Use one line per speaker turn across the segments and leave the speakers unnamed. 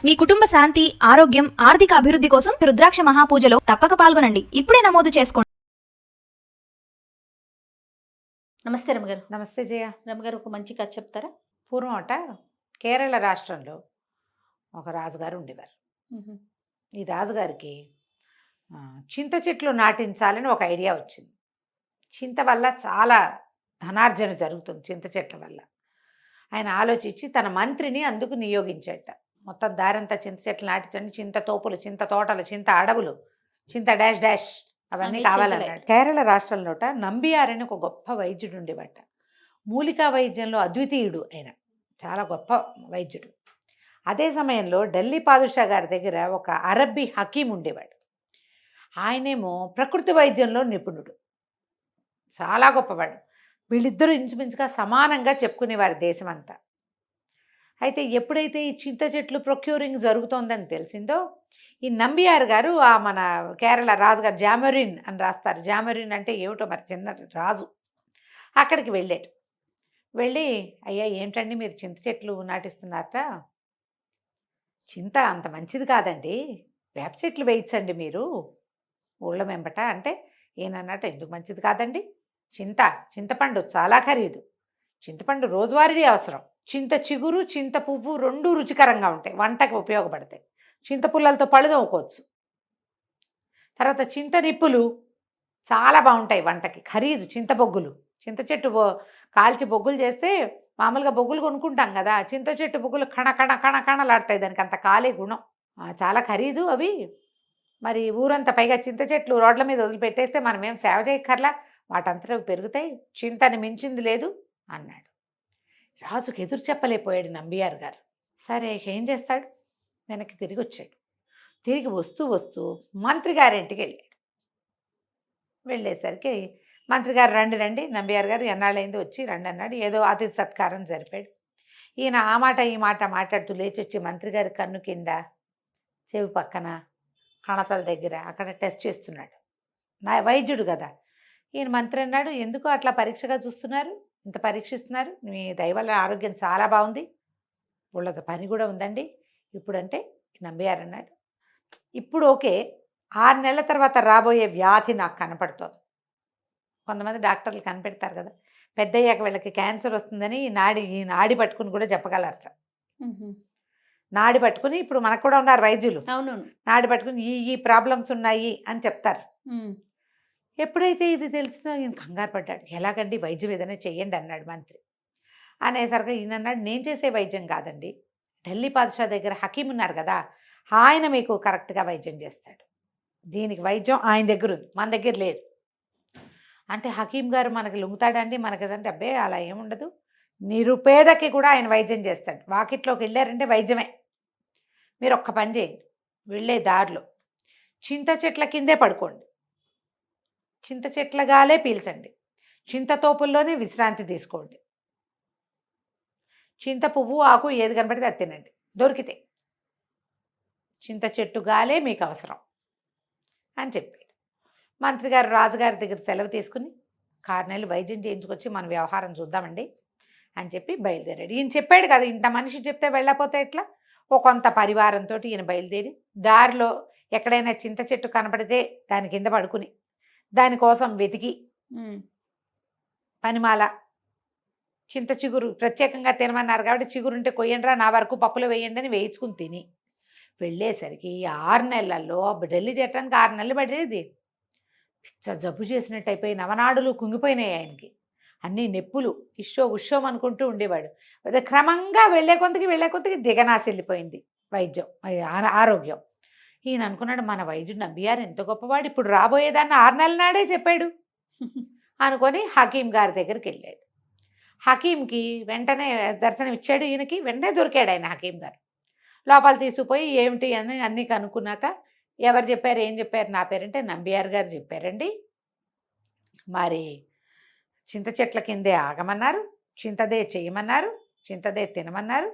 మీ కుటుంబ శాంతి, ఆరోగ్యం, ఆర్థిక అభివృద్ధి కోసం రుద్రాక్ష మహాపూజలో తప్పక పాల్గొనండి. ఇప్పుడే నమోదు చేసుకోండి.
నమస్తే రమగారు.
నమస్తే జయ.
రమగారు, ఒక మంచి కథ చెప్తారా?
పూర్వం కేరళ రాష్ట్రంలో ఒక రాజుగారు ఉండేవారు. ఈ రాజుగారికి చింత చెట్లు నాటించాలని ఒక ఐడియా వచ్చింది. చింత వల్ల చాలా ధనార్జన జరుగుతుంది. చింత చెట్ల వల్ల ఆయన ఆలోచించి తన మంత్రిని అందుకు నియోగించేట. మొత్తం దారంతా చింత చెట్లు నాటించండి, చింత తోపులు, చింత తోటలు, చింత అడవులు, చింత డాష్ డాష్ అవన్నీ కావాలన్నాడు. కేరళ రాష్ట్రంలోట నంబియార్ అని ఒక గొప్ప వైద్యుడు ఉండేవాట. మూలికా వైద్యంలో అద్వితీయుడు. ఆయన చాలా గొప్ప వైద్యుడు. అదే సమయంలో ఢిల్లీ పాదుషా గారి దగ్గర ఒక అరబ్బీ హకీం ఉండేవాడు. ఆయనేమో ప్రకృతి వైద్యంలో నిపుణుడు, చాలా గొప్పవాడు. వీళ్ళిద్దరూ ఇంచుమించుగా సమానంగా చెప్పుకునేవారు దేశమంతా. అయితే ఎప్పుడైతే ఈ చింత చెట్లు ప్రొక్యూరింగ్ జరుగుతోందని తెలిసిందో, ఈ నంబియార్ గారు మన కేరళ రాజుగారు జామరిన్ అని రాస్తారు. జామరిన్ అంటే ఏమిటో మరి, చిన్న రాజు. అక్కడికి వెళ్ళాడు. వెళ్ళి, అయ్యా ఏమిటండి మీరు చింత చెట్లు నాటిస్తున్నారట, చింత అంత మంచిది కాదండి, వేప చెట్లు వేయించండి మీరు ఊళ్ళ వెంబట అంటే, ఏనన్నట్టు ఎందుకు మంచిది కాదండి, చింతపండు చాలా ఖరీదు, చింతపండు రోజువారీ అవసరం, చింత చిగురు చింత పువ్వు రెండు రుచికరంగా ఉంటాయి, వంటకి ఉపయోగపడతాయి, చింత పుల్లలతో పళ్ళు తోముకోవచ్చు. తర్వాత చింత నిప్పులు చాలా బాగుంటాయి వంటకి, ఖరీదు. చింత బొగ్గులు, చింత చెట్టు కాల్చి బొగ్గులు చేస్తే మామూలుగా బొగ్గులు కొనుక్కుంటాం కదా, చింత చెట్టు బొగ్గులు కణలాడతాయి, దానికి అంత కాలే గుణం, చాలా ఖరీదు అవి. మరి ఊరంతా పైగా చింత చెట్లు రోడ్ల మీద వదిలిపెట్టేస్తే మనమేం సేవ చేయక్కర్లా, వాటంతటా పెరుగుతాయి, చింతని మించింది లేదు అన్నాడు. రాజుకి ఎదురు చెప్పలేకపోయాడు నంబియార్ గారు. సరే ఏం చేస్తాడు, వెనక్కి తిరిగి వచ్చాడు. తిరిగి వస్తూ మంత్రి గారింటికి వెళ్ళాడు. వెళ్ళేసరికి మంత్రి గారు రండి నంబియార్ గారు ఎన్నాళ్ళైంది వచ్చి రండి అన్నాడు. ఏదో అతిథి సత్కారం జరిపాడు. ఈయన ఆ మాట ఈ మాట మాట్లాడుతూ లేచి వచ్చి మంత్రి గారి కన్ను కింద, చెవి పక్కన, కణతల దగ్గర అక్కడ టెస్ట్ చేస్తున్నాడు. నా వైద్యుడు కదా. ఈయన మంత్రి అన్నాడు, ఎందుకు అట్లా పరీక్షగా చూస్తున్నారు, ఇంత పరీక్షిస్తున్నారు, మీ దయవల్ల ఆరోగ్యం చాలా బాగుంది, వాళ్ళకి పని కూడా ఉందండి ఇప్పుడంటే. నంబియార్ అన్నాడు, ఇప్పుడు ఓకే, 6 నెలల తర్వాత రాబోయే వ్యాధి నాకు కనపడుతోంది. కొంతమంది డాక్టర్లు కనిపెడతారు కదా, పెద్దయ్యాక వీళ్ళకి క్యాన్సర్ వస్తుందని ఈ నాడి పట్టుకుని కూడా చెప్పగలరట. నాడి పట్టుకుని, ఇప్పుడు మనకు కూడా ఉన్నారు వైద్యులు,
అవునవును,
నాడి పట్టుకుని ఈ ప్రాబ్లమ్స్ ఉన్నాయి అని చెప్తారు. ఎప్పుడైతే ఇది తెలిసిందో ఈయన కంగారు పడ్డాడు. ఎలాగండి, వైద్యం ఏదైనా చెయ్యండి అన్నాడు మంత్రి. అనేసరికి ఈయన అన్నాడు, నేను చేసే వైద్యం కాదండి, ఢిల్లీ పాదుషా దగ్గర హకీం ఉన్నారు కదా, ఆయన మీకు కరెక్ట్గా వైద్యం చేస్తాడు, దీనికి వైద్యం ఆయన దగ్గర ఉంది, మన దగ్గర లేదు. అంటే హకీం గారు మనకి లొంగుతాడండి, మనకదంటే అబ్బే అలా ఏముండదు, నిరుపేదకి కూడా ఆయన వైద్యం చేస్తాడు, వాకిట్లోకి వెళ్ళారంటే వైద్యమే. మీరు ఒక్క పని చేయండి, వెళ్ళే దారిలో చింత చెట్ల కిందే పడుకోండి, చింత చెట్ల గాలే పీల్చండి, చింత తోపుల్లోనే విశ్రాంతి తీసుకోండి, చింత పువ్వు ఆకు ఏది కనబడితే అది తినండి, దొరికితే చింత చెట్టు గాలే మీకు అవసరం అని చెప్పాడు. మంత్రి గారు రాజుగారి దగ్గర సెలవు తీసుకుని 6 నెలలు వైద్యం చేయించుకొచ్చి మన వ్యవహారం చూద్దామండి అని చెప్పి బయలుదేరాడు. ఈయన చెప్పాడు కదా, ఇంత మనిషి చెప్తే వెళ్ళకపోతే ఎట్లా, ఓ కొంత పరివారంతో ఈయన బయలుదేరి దారిలో ఎక్కడైనా చింత చెట్టు కనపడితే దాని కింద పడుకుని దానికోసం వెతికి, పనిమాల, చింత చిగురు ప్రత్యేకంగా తినమన్నారు కాబట్టి చిగురుంటే కొయ్యండిరా, నా వరకు పప్పులో వేయండి అని వేయించుకుని తిని వెళ్ళేసరికి 6 నెలల్లో ఢిల్లీ చేరడానికి 6 నెలలు పడేది. జబ్బు చేసినట్టు అయిపోయి నవనాడులు కుంగిపోయినాయి ఆయనకి, అన్నీ నొప్పులు, ఉషోం అనుకుంటూ ఉండేవాడు. క్రమంగా వెళ్ళే కొద్దికి దిగనాసి వెళ్ళిపోయింది వైద్యం, ఆరోగ్యం. ఈయన అనుకున్నాడు, మన వైద్యుడు నంబియార్ ఎంత గొప్పవాడు, ఇప్పుడు రాబోయేదాన్ని 6 నెలల నాడే చెప్పాడు అనుకొని హకీం గారి దగ్గరికి వెళ్ళాడు. హకీంకి వెంటనే దర్శనం ఇచ్చాడు. ఈయనకి వెంటనే దొరికాడు ఆయన హకీం గారు. లోపల తీసుకుపోయి ఏమిటి అని అన్నీ కనుక్కున్నాక, ఎవరు చెప్పారు ఏం చెప్పారు, నా పేరంటే నంబియార్ గారు చెప్పారండి, మరి చింత చెట్ల కిందే ఆగమన్నారు, చింతదే చేయమన్నారు, చింతదే తినమన్నారు,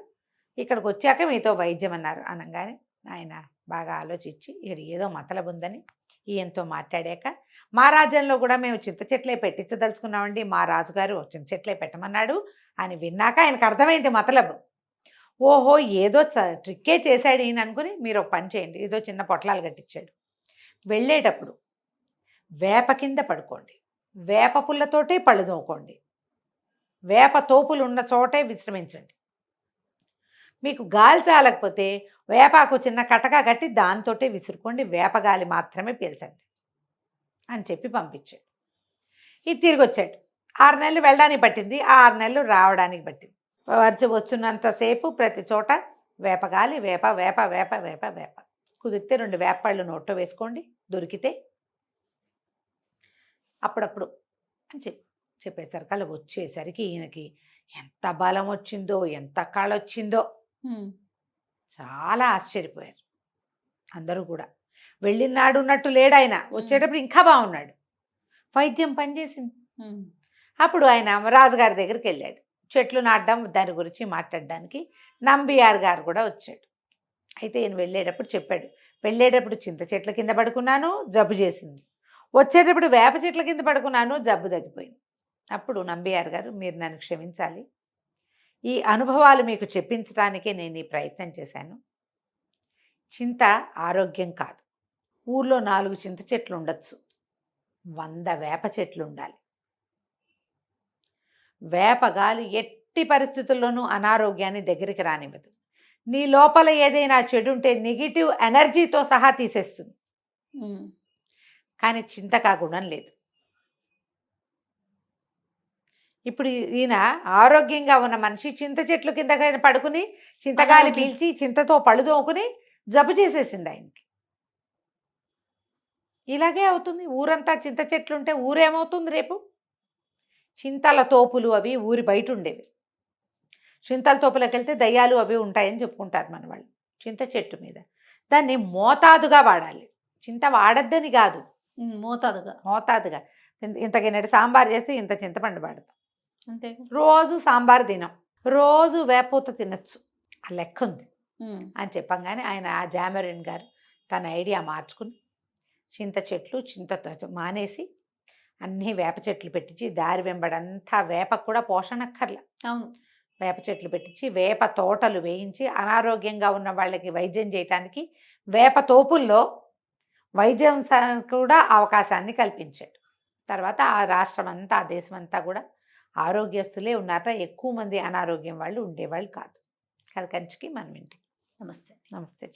ఇక్కడికి వచ్చాక మీతో వైద్యం అన్నారు అనగానే ఆయన బాగా ఆలోచించి ఇక్కడ ఏదో మతలబు ఉందని ఈయనతో మాట్లాడాక, మా రాజ్యంలో కూడా మేము చింత చెట్లే పెట్టించదలుచుకున్నామండి, మా రాజుగారు చింత చెట్లే పెట్టమన్నాడు అని విన్నాక ఆయనకు అర్థమైంది మతలబు. ఓహో ఏదో ట్రిక్కే చేశాడు ఈయన అనుకుని మీరు ఒక పని చేయండి. ఏదో చిన్న పొట్లాలు కట్టించాడు. వెళ్ళేటప్పుడు వేప కింద పడుకోండి, వేప పుల్లతోటే పళ్ళు తోముకోండి, వేప తోపులు ఉన్న చోటే విశ్రమించండి. మీకు గాలి చాలకపోతే వేపాకు చిన్న కటక కట్టి దాంతోటే విసురుకోండి, వేపగాలి మాత్రమే పీల్చండి అని చెప్పి పంపించాడు. ఇది తిరిగి వచ్చాడు. 6 నెలలు వెళ్ళడానికి పట్టింది, 6 నెలలు రావడానికి పట్టింది. వచ్చున్నంతసేపు ప్రతి చోట వేపగాలి, వేప వేప వేప వేప వేప. కుదిరితే 2 వేపళ్ళు నోట్లో వేసుకోండి దొరికితే, అప్పుడప్పుడు అని చెప్పేసరికి అలా వచ్చేసరికి ఈయనకి ఎంత బలం వచ్చిందో, ఎంత కళ వచ్చిందో చాలా ఆశ్చర్యపోయారు అందరూ కూడా. వెళ్ళినాడు ఉన్నట్టు లేడు ఆయన, వచ్చేటప్పుడు ఇంకా బాగున్నాడు. వైద్యం పనిచేసింది. అప్పుడు ఆయన రాజుగారి దగ్గరికి వెళ్ళాడు. చెట్లు నాటడం దాని గురించి మాట్లాడడానికి నంబియార్ గారు కూడా వచ్చాడు. అయితే ఈయన వెళ్ళేటప్పుడు చెప్పాడు, వెళ్ళేటప్పుడు చింత చెట్ల కింద పడుకున్నాను, జబ్బు చేసింది. వచ్చేటప్పుడు వేప చెట్ల కింద పడుకున్నాను, జబ్బు తగ్గిపోయింది. అప్పుడు నంబియార్ గారు, మీరు నన్ను క్షమించాలి, ఈ అనుభవాలు మీకు చెప్పించడానికే నేను ఈ ప్రయత్నం చేశాను. చింత ఆరోగ్యం కాదు. ఊర్లో 4 చింత చెట్లు ఉండొచ్చు, 100 వేప చెట్లు ఉండాలి. వేప గాలి ఎట్టి పరిస్థితుల్లోనూ అనారోగ్యాన్ని దగ్గరికి రానివ్వదు. నీ లోపల ఏదైనా చెడు ఉంటే నెగిటివ్ ఎనర్జీతో సహా తీసేస్తుంది. కానీ చింతకా గుణం లేదు. ఇప్పుడు ఈయన ఆరోగ్యంగా ఉన్న మనిషి చింత చెట్లు కింద పడుకుని చింతగాలి పీల్చి చింతతో పళ్ళు తోముకుని జబ్బు చేసేసింది ఆయనకి. ఇలాగే అవుతుంది. ఊరంతా చింత చెట్లు ఉంటే ఊరేమవుతుంది రేపు? చింతల తోపులు అవి ఊరి బయట ఉండేవి. చింతల తోపులకు వెళ్తే దయ్యాలు అవి ఉంటాయని చెప్పుకుంటారు మన వాళ్ళు. చింత చెట్టు మీద దాన్ని మోతాదుగా వాడాలి. చింత వాడద్దని కాదు, మోతాదుగా. ఇంతకిన్నటి సాంబార్ చేస్తే ఇంత చింతపండు వాడతాం
అంతే.
రోజు సాంబార్ తినం, రోజు వేపూత తినచ్చు, ఆ లెక్క ఉంది అని చెప్పంగానే ఆయన ఆ జామరిన్ గారు తన ఐడియా మార్చుకుని చింత చెట్లు చింత మానేసి అన్నీ వేప చెట్లు పెట్టించి దారి వెంబడంతా వేపకు కూడా పోషణక్కర్లా.
అవును,
వేప చెట్లు పెట్టించి వేప తోటలు వేయించి అనారోగ్యంగా ఉన్న వాళ్ళకి వైద్యం చేయటానికి వేప తోపుల్లో వైద్యం కూడా అవకాశాన్ని కల్పించాడు. తర్వాత ఆ రాష్ట్రం అంతా, ఆ దేశం అంతా కూడా ఆరోగ్యస్తులే ఉన్నారట. ఎక్కువ మంది అనారోగ్యం వాళ్ళు ఉండేవాళ్ళు కాదు. కంచికి మనం ఇంటి.
నమస్తే.
నమస్తే.